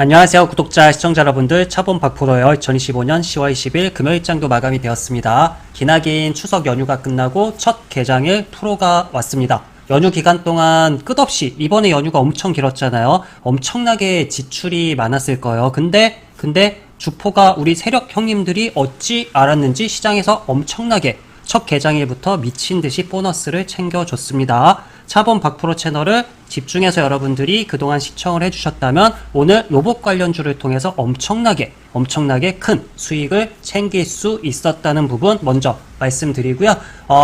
안녕하세요. 구독자, 시청자 여러분들, 차범 박프로요. 2025년 10월 20일 금요일장도 마감이 되었습니다. 기나긴 추석 연휴가 끝나고 첫 개장일 프로가 왔습니다. 연휴 기간 동안 끝없이 이번에 연휴가 엄청 길었잖아요. 엄청나게 지출이 많았을 거예요. 근데 주포가 우리 세력 형님들이 어찌 알았는지 시장에서 엄청나게 첫 개장일부터 미친듯이 보너스를 챙겨줬습니다. 차범 박프로 채널을 집중해서 여러분들이 그동안 시청을 해주셨다면 오늘 로봇 관련주를 통해서 엄청나게 큰 수익을 챙길 수 있었다는 부분 먼저 말씀드리고요.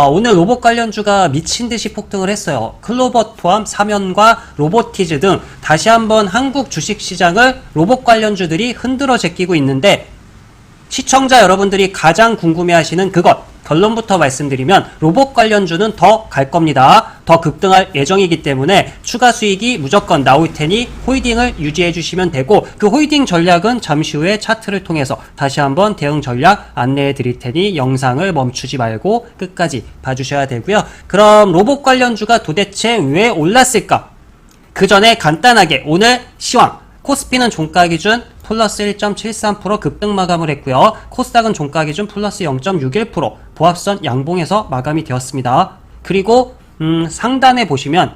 오늘 로봇 관련주가 미친듯이 폭등을 했어요. 클로봇 포함 사면과 로보티즈 등 다시 한번 한국 주식시장을 로봇 관련주들이 흔들어 제끼고 있는데, 시청자 여러분들이 가장 궁금해하시는 그것, 결론부터 말씀드리면 로봇 관련주는 더 갈 겁니다. 더 급등할 예정이기 때문에 추가 수익이 무조건 나올 테니 홀딩을 유지해 주시면 되고, 그 홀딩 전략은 잠시 후에 차트를 통해서 다시 한번 대응 전략 안내해 드릴 테니 영상을 멈추지 말고 끝까지 봐주셔야 되고요. 그럼 로봇 관련주가 도대체 왜 올랐을까? 그 전에 간단하게 오늘 시황, 코스피는 종가 기준 플러스 1.73% 급등 마감을 했고요. 코스닥은 종가 기준 플러스 0.61% 보합선 양봉에서 마감이 되었습니다. 그리고 상단에 보시면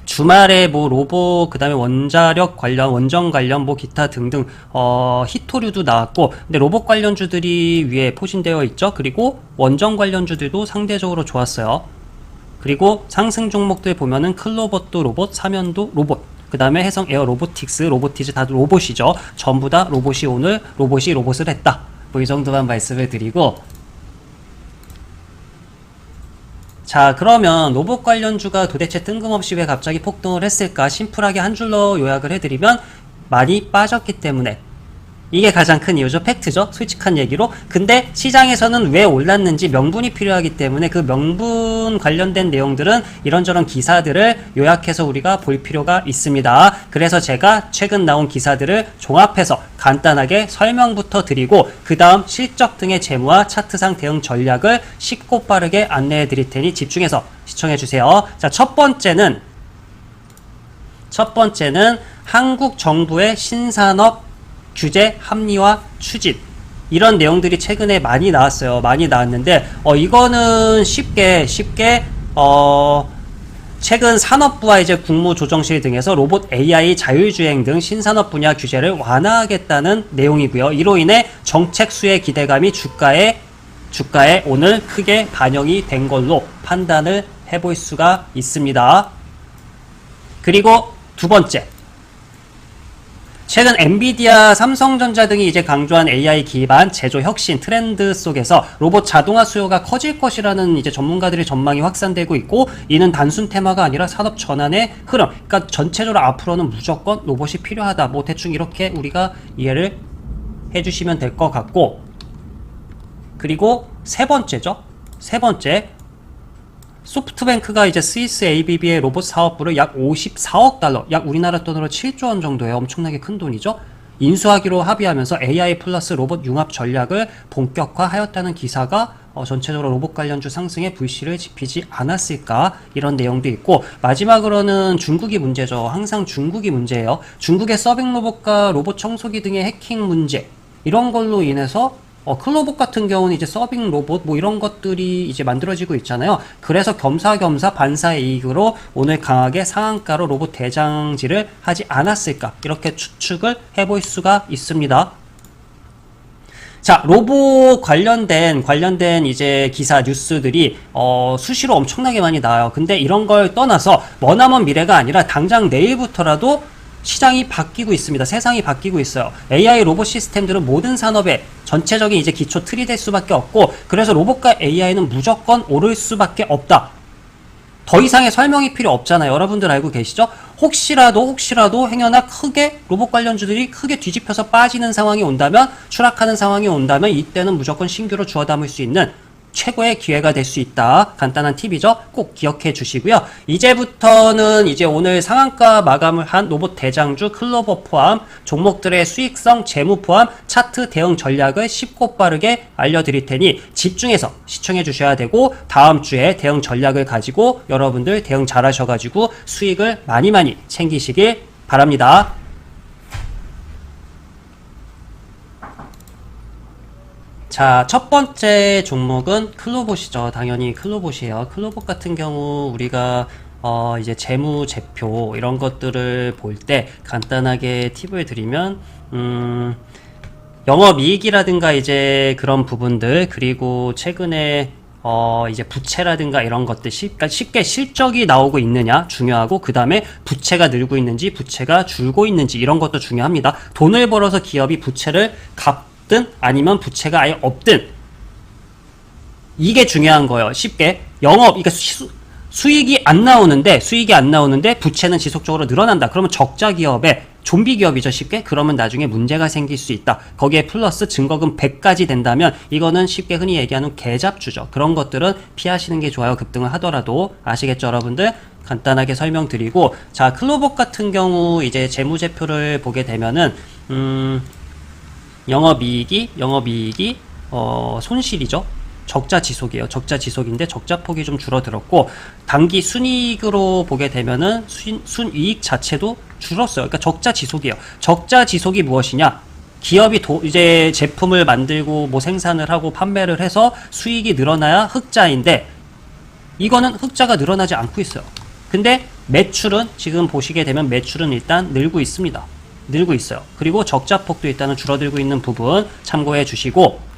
주말에 뭐 로봇, 그 다음에 원자력 관련, 원전 관련, 뭐 기타 등등 히토류도 나왔고, 근데 로봇 관련주들이 위에 포진되어 있죠. 그리고 원전 관련주들도 상대적으로 좋았어요. 그리고 상승 종목들 보면은 클로봇도 로봇, 사면도 로봇, 그 다음에 해성 에어 로보틱스, 로보티즈 다 로봇이죠. 전부 다 로봇이 오늘 로봇을 했다. 뭐 이 정도만 말씀을 드리고, 자, 그러면 로봇 관련주가 도대체 뜬금없이 왜 갑자기 폭등을 했을까? 심플하게 한 줄로 요약을 해드리면 많이 빠졌기 때문에, 이게 가장 큰 이유죠. 팩트죠. 솔직한 얘기로. 근데 시장에서는 왜 올랐는지 명분이 필요하기 때문에 그 명분 관련된 내용들은 이런저런 기사들을 요약해서 우리가 볼 필요가 있습니다. 그래서 제가 최근 나온 기사들을 종합해서 간단하게 설명부터 드리고, 그 다음 실적 등의 재무와 차트상 대응 전략을 쉽고 빠르게 안내해 드릴 테니 집중해서 시청해 주세요. 자, 첫 번째는 한국 정부의 신산업 규제 합리화 추진, 이런 내용들이 최근에 많이 나왔어요. 많이 나왔는데 이거는 쉽게 최근 산업부와 이제 국무조정실 등에서 로봇 AI 자율주행 등 신산업 분야 규제를 완화하겠다는 내용이고요. 이로 인해 정책 수혜 기대감이 주가에 오늘 크게 반영이 된 걸로 판단을 해볼 수가 있습니다. 그리고 두 번째, 최근 엔비디아, 삼성전자 등이 이제 강조한 AI 기반 제조 혁신 트렌드 속에서 로봇 자동화 수요가 커질 것이라는 이제 전문가들의 전망이 확산되고 있고, 이는 단순 테마가 아니라 산업 전환의 흐름, 그러니까 전체적으로 앞으로는 무조건 로봇이 필요하다. 뭐 대충 이렇게 우리가 이해를 해주시면 될 것 같고, 그리고 세 번째, 소프트뱅크가 이제 스위스 ABB의 로봇 사업부를 약 54억 달러, 약 우리나라 돈으로 7조 원 정도의 엄청나게 큰 돈이죠. 인수하기로 합의하면서 AI 플러스 로봇 융합 전략을 본격화하였다는 기사가 전체적으로 로봇 관련주 상승에 불씨를 지피지 않았을까, 이런 내용도 있고, 마지막으로는 중국이 문제죠. 항상 중국이 문제예요. 중국의 서빙 로봇과 로봇 청소기 등의 해킹 문제, 이런 걸로 인해서 클로봇 같은 경우는 이제 서빙 로봇 뭐 이런 것들이 이제 만들어지고 있잖아요. 그래서 겸사겸사 반사의 이익으로 오늘 강하게 상한가로 로봇 대장질을 하지 않았을까, 이렇게 추측을 해볼 수가 있습니다. 자, 로봇 관련된 이제 기사 뉴스들이 수시로 엄청나게 많이 나와요. 근데 이런 걸 떠나서 머나먼 미래가 아니라 당장 내일부터라도 시장이 바뀌고 있습니다. 세상이 바뀌고 있어요. AI 로봇 시스템들은 모든 산업의 전체적인 이제 기초 틀이 될 수밖에 없고, 그래서 로봇과 AI는 무조건 오를 수밖에 없다. 더 이상의 설명이 필요 없잖아요. 여러분들 알고 계시죠? 혹시라도 행여나 크게 로봇 관련주들이 크게 뒤집혀서 빠지는 상황이 온다면, 추락하는 상황이 온다면, 이때는 무조건 신규로 주워 담을 수 있는 최고의 기회가 될 수 있다. 간단한 팁이죠. 꼭 기억해 주시고요. 이제부터는 이제 오늘 상한가 마감을 한 로봇 대장주 클로버 포함 종목들의 수익성, 재무 포함 차트 대응 전략을 쉽고 빠르게 알려드릴 테니 집중해서 시청해 주셔야 되고, 다음 주에 대응 전략을 가지고 여러분들 대응 잘 하셔가지고 수익을 많이 챙기시길 바랍니다. 자, 첫 번째 종목은 클로봇이죠. 당연히 클로봇이에요. 클로봇 같은 경우 우리가 이제 재무제표 이런 것들을 볼 때 간단하게 팁을 드리면 영업이익이라든가 이제 그런 부분들, 그리고 최근에 이제 부채라든가 이런 것들 그러니까 쉽게 실적이 나오고 있느냐 중요하고, 그 다음에 부채가 늘고 있는지 부채가 줄고 있는지 이런 것도 중요합니다. 돈을 벌어서 기업이 부채를 갚든 아니면 부채가 아예 없든 이게 중요한 거예요. 쉽게 그러니까 수익이 안 나오는데 부채는 지속적으로 늘어난다. 그러면 적자 기업에 좀비 기업이죠, 쉽게. 그러면 나중에 문제가 생길 수 있다. 거기에 플러스 증거금 100까지 된다면 이거는 쉽게 흔히 얘기하는 개잡주죠. 그런 것들은 피하시는 게 좋아요. 급등을 하더라도. 아시겠죠, 여러분들? 간단하게 설명드리고, 자, 클로봇 같은 경우 이제 재무제표를 보게 되면은 영업이익이 손실이죠. 적자 지속이에요. 적자 지속인데 적자폭이 좀 줄어들었고, 단기 순이익으로 보게 되면은 순이익 자체도 줄었어요. 그러니까 적자 지속이에요. 적자 지속이 무엇이냐? 기업이 이제 제품을 만들고 뭐 생산을 하고 판매를 해서 수익이 늘어나야 흑자인데, 이거는 흑자가 늘어나지 않고 있어요. 근데 매출은 지금 보시게 되면 매출은 일단 늘고 있습니다. 늘고 있어요. 그리고 적자폭도 일단은 줄어들고 있는 부분 참고해 주시고,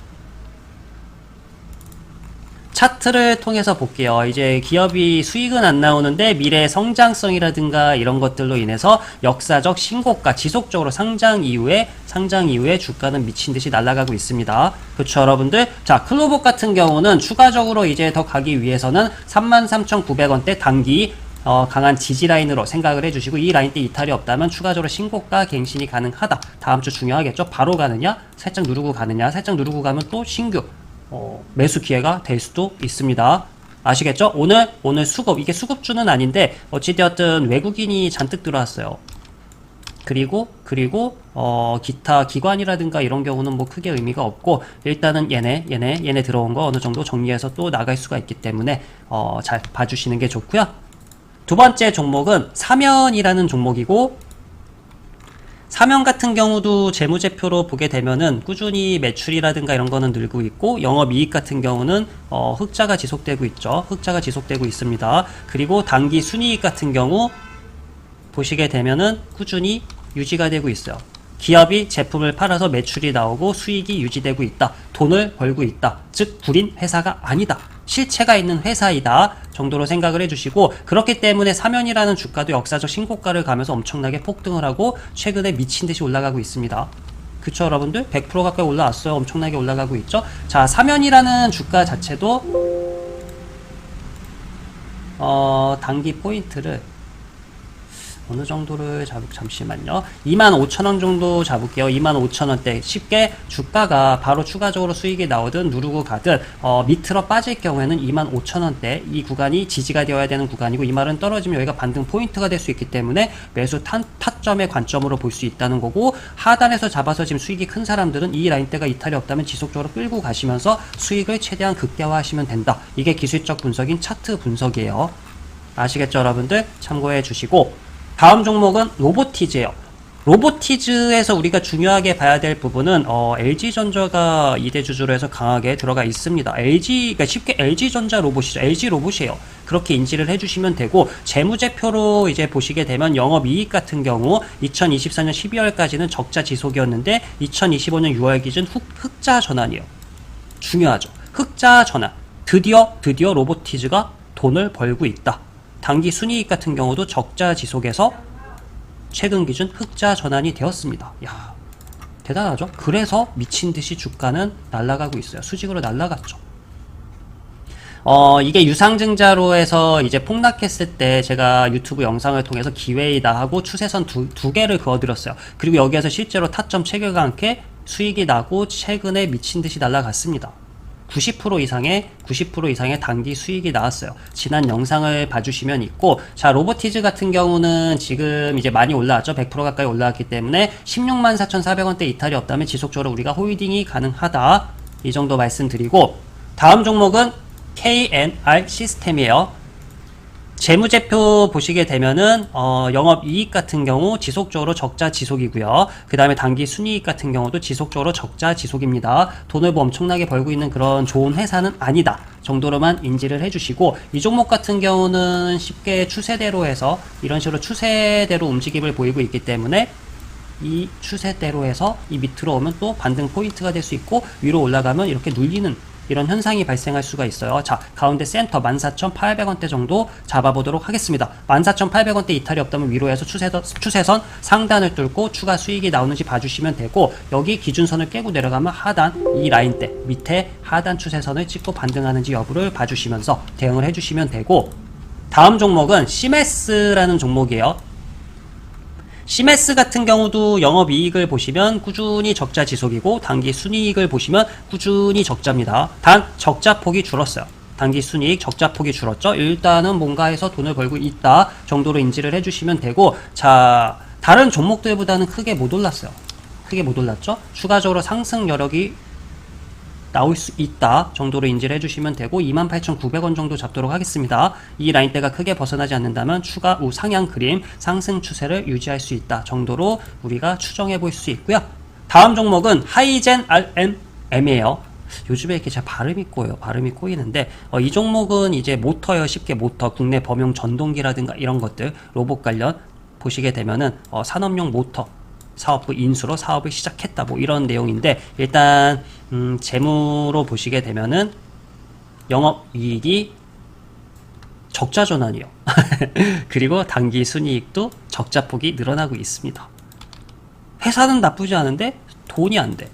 차트를 통해서 볼게요. 이제 기업이 수익은 안 나오는데 미래 성장성이라든가 이런 것들로 인해서 역사적 신고가, 지속적으로 상장 이후에 주가는 미친 듯이 날아가고 있습니다. 그렇죠, 여러분들? 자, 클로봇 같은 경우는 추가적으로 이제 더 가기 위해서는 33,900원대 단기 강한 지지 라인으로 생각을 해주시고, 이 라인 때 이탈이 없다면 추가적으로 신고가 갱신이 가능하다. 다음 주 중요하겠죠? 바로 가느냐? 살짝 누르고 가느냐? 살짝 누르고 가면 또 신규 매수 기회가 될 수도 있습니다. 아시겠죠? 오늘 수급, 이게 수급주는 아닌데 어찌되었든 외국인이 잔뜩 들어왔어요. 그리고 기타 기관이라든가 이런 경우는 뭐 크게 의미가 없고, 일단은 얘네 들어온 거 어느 정도 정리해서 또 나갈 수가 있기 때문에 잘 봐주시는 게 좋고요. 두 번째 종목은 사면이라는 종목이고, 사면 같은 경우도 재무제표로 보게 되면은 꾸준히 매출이라든가 이런 거는 늘고 있고, 영업이익 같은 경우는 흑자가 지속되고 있죠. 흑자가 지속되고 있습니다. 그리고 단기 순이익 같은 경우 보시게 되면은 꾸준히 유지가 되고 있어요. 기업이 제품을 팔아서 매출이 나오고 수익이 유지되고 있다. 돈을 벌고 있다. 즉 불인 회사가 아니다. 실체가 있는 회사이다 정도로 생각을 해주시고, 그렇기 때문에 사면이라는 주가도 역사적 신고가를 가면서 엄청나게 폭등을 하고 최근에 미친듯이 올라가고 있습니다. 그쵸, 여러분들? 100% 가까이 올라왔어요. 엄청나게 올라가고 있죠. 자, 사면이라는 주가 자체도 단기 포인트를 어느 정도를 잠시만요. 25,000원 정도 잡을게요. 25,000원대. 쉽게 주가가 바로 추가적으로 수익이 나오든 누르고 가든 밑으로 빠질 경우에는 25,000원대 이 구간이 지지가 되어야 되는 구간이고, 이 말은 떨어지면 여기가 반등 포인트가 될 수 있기 때문에 매수 타점의 관점으로 볼 수 있다는 거고, 하단에서 잡아서 지금 수익이 큰 사람들은 이 라인대가 이탈이 없다면 지속적으로 끌고 가시면서 수익을 최대한 극대화하시면 된다. 이게 기술적 분석인 차트 분석이에요. 아시겠죠, 여러분들? 참고해 주시고, 다음 종목은 로보티즈예요. 로보티즈에서 우리가 중요하게 봐야 될 부분은 LG전자가 2대 주주로 해서 강하게 들어가 있습니다. 그러니까 쉽게 LG전자 로봇이죠. LG 로봇이에요. 그렇게 인지를 해주시면 되고, 재무제표로 이제 보시게 되면 영업이익 같은 경우 2024년 12월까지는 적자 지속이었는데 2025년 6월 기준 흑자 전환이에요. 중요하죠. 흑자 전환. 드디어 로보티즈가 돈을 벌고 있다. 단기 순이익 같은 경우도 적자 지속에서 최근 기준 흑자 전환이 되었습니다. 야, 대단하죠? 그래서 미친듯이 주가는 날아가고 있어요. 수직으로 날아갔죠. 이게 유상증자로 해서 이제 폭락했을 때 제가 유튜브 영상을 통해서 기회이다 하고 추세선 두 개를 그어드렸어요. 그리고 여기에서 실제로 타점 체결과 함께 수익이 나고 최근에 미친듯이 날아갔습니다. 90% 이상의 단기 수익이 나왔어요. 지난 영상을 봐주시면 있고, 자, 로보티즈 같은 경우는 지금 이제 많이 올라왔죠. 100% 가까이 올라왔기 때문에 164,400원대 이탈이 없다면 지속적으로 우리가 홀딩이 가능하다. 이 정도 말씀드리고, 다음 종목은 KNR 시스템이에요. 재무제표 보시게 되면은 영업이익 같은 경우 지속적으로 적자 지속이고요. 그 다음에 단기 순이익 같은 경우도 지속적으로 적자 지속입니다. 돈을 뭐 엄청나게 벌고 있는 그런 좋은 회사는 아니다 정도로만 인지를 해주시고, 이 종목 같은 경우는 쉽게 추세대로 해서 이런 식으로 추세대로 움직임을 보이고 있기 때문에 이 추세대로 해서 이 밑으로 오면 또 반등 포인트가 될 수 있고, 위로 올라가면 이렇게 눌리는 이런 현상이 발생할 수가 있어요. 자, 가운데 센터 14,800원대 정도 잡아보도록 하겠습니다. 14,800원대 이탈이 없다면 위로 해서 추세선 상단을 뚫고 추가 수익이 나오는지 봐주시면 되고, 여기 기준선을 깨고 내려가면 하단, 이 라인대 밑에 하단 추세선을 찍고 반등하는지 여부를 봐주시면서 대응을 해주시면 되고, 다음 종목은 시메스라는 종목이에요. 시메스 같은 경우도 영업이익을 보시면 꾸준히 적자 지속이고, 단기 순이익을 보시면 꾸준히 적자입니다. 단 적자폭이 줄었어요. 단기 순이익 적자폭이 줄었죠. 일단은 뭔가에서 돈을 벌고 있다 정도로 인지를 해주시면 되고, 자, 다른 종목들보다는 크게 못 올랐어요. 크게 못 올랐죠. 추가적으로 상승 여력이 나올 수 있다 정도로 인지를 해주시면 되고, 28,900원 정도 잡도록 하겠습니다. 이 라인대가 크게 벗어나지 않는다면 추가 우상향 그림 상승 추세를 유지할 수 있다 정도로 우리가 추정해 볼 수 있고요. 다음 종목은 하이젠 RMM이에요. 요즘에 이렇게 제 발음이 꼬이는데, 이 종목은 이제 모터예요. 쉽게 모터, 국내 범용 전동기라든가 이런 것들, 로봇 관련 보시게 되면은 산업용 모터 사업부 인수로 사업을 시작했다, 뭐 이런 내용인데, 일단 재무로 보시게 되면은 영업이익이 적자 전환이요. 그리고 단기 순이익도 적자폭이 늘어나고 있습니다. 회사는 나쁘지 않은데 돈이 안 돼.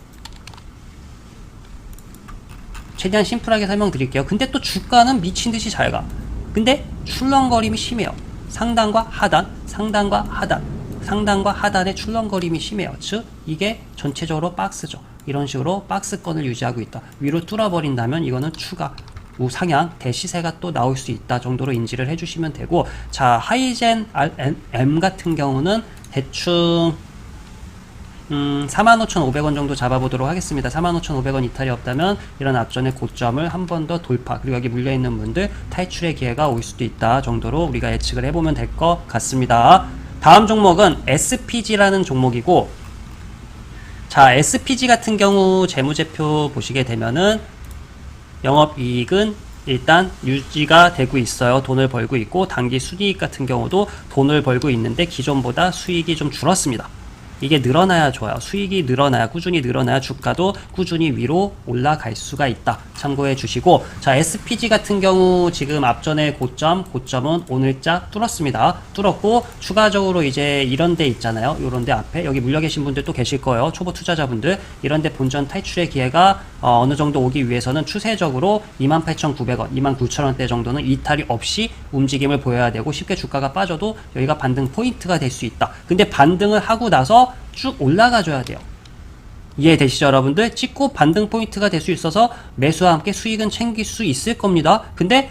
최대한 심플하게 설명드릴게요. 근데 또 주가는 미친듯이 잘 가. 근데 출렁거림이 심해요. 상단과 하단, 상단과 하단, 상단과 하단의 출렁거림이 심해요. 즉 이게 전체적으로 박스죠. 이런 식으로 박스권을 유지하고 있다. 위로 뚫어버린다면 이거는 추가 우상향 대시세가 또 나올 수 있다 정도로 인지를 해주시면 되고, 자, 하이젠 RM 같은 경우는 대충 45,500원 정도 잡아보도록 하겠습니다. 45,500원 이탈이 없다면 이런 앞전의 고점을 한 번 더 돌파, 그리고 여기 물려있는 분들 탈출의 기회가 올 수도 있다 정도로 우리가 예측을 해보면 될 것 같습니다. 다음 종목은 SPG라는 종목이고, 자, SPG 같은 경우 재무제표 보시게 되면은 영업이익은 일단 유지가 되고 있어요. 돈을 벌고 있고, 단기 순이익 같은 경우도 돈을 벌고 있는데 기존보다 수익이 좀 줄었습니다. 이게 늘어나야 좋아요. 수익이 늘어나야, 꾸준히 늘어나야 주가도 꾸준히 위로 올라갈 수가 있다 참고해 주시고, 자, SPG 같은 경우 지금 앞전에 고점은 오늘자 뚫었습니다. 뚫었고, 추가적으로 이제 이런 데 있잖아요. 요런 데 앞에 여기 물려 계신 분들도 계실 거예요. 초보 투자자분들. 이런 데 본전 탈출의 기회가 어느 정도 오기 위해서는 추세적으로 28,900원, 29,000원대 정도는 이탈이 없이 움직임을 보여야 되고, 쉽게 주가가 빠져도 여기가 반등 포인트가 될 수 있다. 근데 반등을 하고 나서 쭉 올라가 줘야 돼요. 이해되시죠, 여러분들? 찍고 반등 포인트가 될 수 있어서 매수와 함께 수익은 챙길 수 있을 겁니다. 근데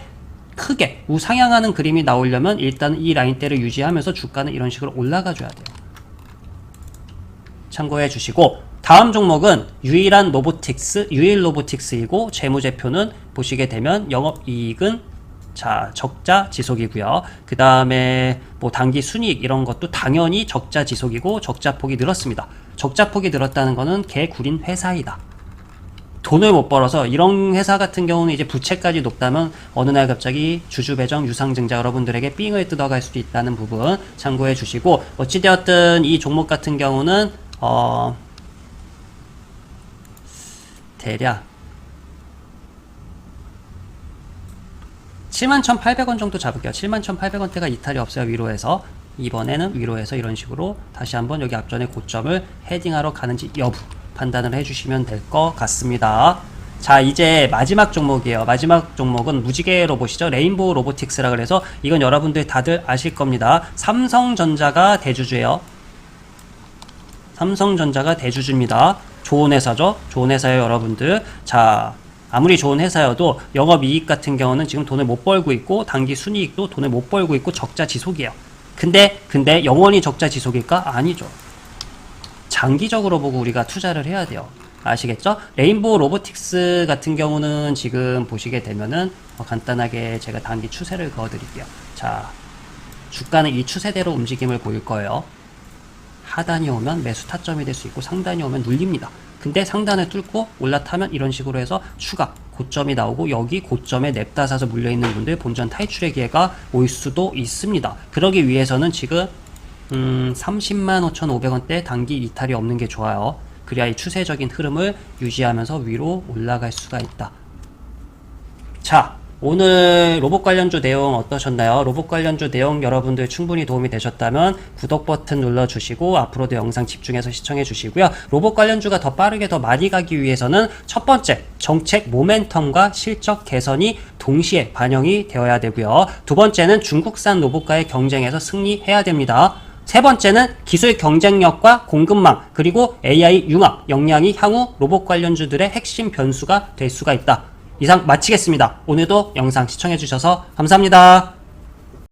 크게 우상향하는 그림이 나오려면 일단 이 라인대를 유지하면서 주가는 이런 식으로 올라가 줘야 돼요. 참고해 주시고, 다음 종목은 유일 로보틱스이고, 재무제표는 보시게 되면 영업이익은 자, 적자 지속이고요. 그 다음에 뭐 단기 순이익 이런 것도 당연히 적자 지속이고 적자폭이 늘었습니다. 적자폭이 늘었다는 거는 개구린 회사이다. 돈을 못 벌어서, 이런 회사 같은 경우는 이제 부채까지 높다면 어느 날 갑자기 주주배정 유상증자 여러분들에게 삥을 뜯어갈 수도 있다는 부분 참고해 주시고, 어찌되었든 이 종목 같은 경우는 대략 71,800원 정도 잡을게요. 71,800원대가 이탈이 없어요. 위로해서. 이번에는 위로해서 이런 식으로 다시 한번 여기 앞전의 고점을 헤딩하러 가는지 여부 판단을 해주시면 될 것 같습니다. 자, 이제 마지막 종목이에요. 마지막 종목은 무지개 로봇이죠. 레인보우 로보틱스라 그래서 이건 여러분들 다들 아실 겁니다. 삼성전자가 대주주예요. 삼성전자가 대주주입니다. 좋은 회사죠. 좋은 회사예요, 여러분들. 자, 아무리 좋은 회사여도 영업이익 같은 경우는 지금 돈을 못 벌고 있고, 단기 순이익도 돈을 못 벌고 있고 적자 지속이에요. 근데 영원히 적자 지속일까? 아니죠. 장기적으로 보고 우리가 투자를 해야 돼요. 아시겠죠? 레인보우 로보틱스 같은 경우는 지금 보시게 되면은 간단하게 제가 단기 추세를 그어 드릴게요. 자, 주가는 이 추세대로 움직임을 보일 거예요. 하단이 오면 매수 타점이 될 수 있고 상단이 오면 눌립니다. 근데 상단을 뚫고 올라타면 이런 식으로 해서 추가 고점이 나오고 여기 고점에 냅다 사서 물려있는 분들 본전 탈출의 기회가 올 수도 있습니다. 그러기 위해서는 지금 305,500원대 단기 이탈이 없는 게 좋아요. 그래야 이 추세적인 흐름을 유지하면서 위로 올라갈 수가 있다. 자, 오늘 로봇 관련주 내용 어떠셨나요? 로봇 관련주 내용 여러분들 충분히 도움이 되셨다면 구독 버튼 눌러주시고 앞으로도 영상 집중해서 시청해 주시고요. 로봇 관련주가 더 빠르게 더 많이 가기 위해서는 첫 번째, 정책 모멘텀과 실적 개선이 동시에 반영이 되어야 되고요. 두 번째는 중국산 로봇과의 경쟁에서 승리해야 됩니다. 세 번째는 기술 경쟁력과 공급망 그리고 AI 융합 역량이 향후 로봇 관련주들의 핵심 변수가 될 수가 있다. 이상 마치겠습니다. 오늘도 영상 시청해주셔서 감사합니다.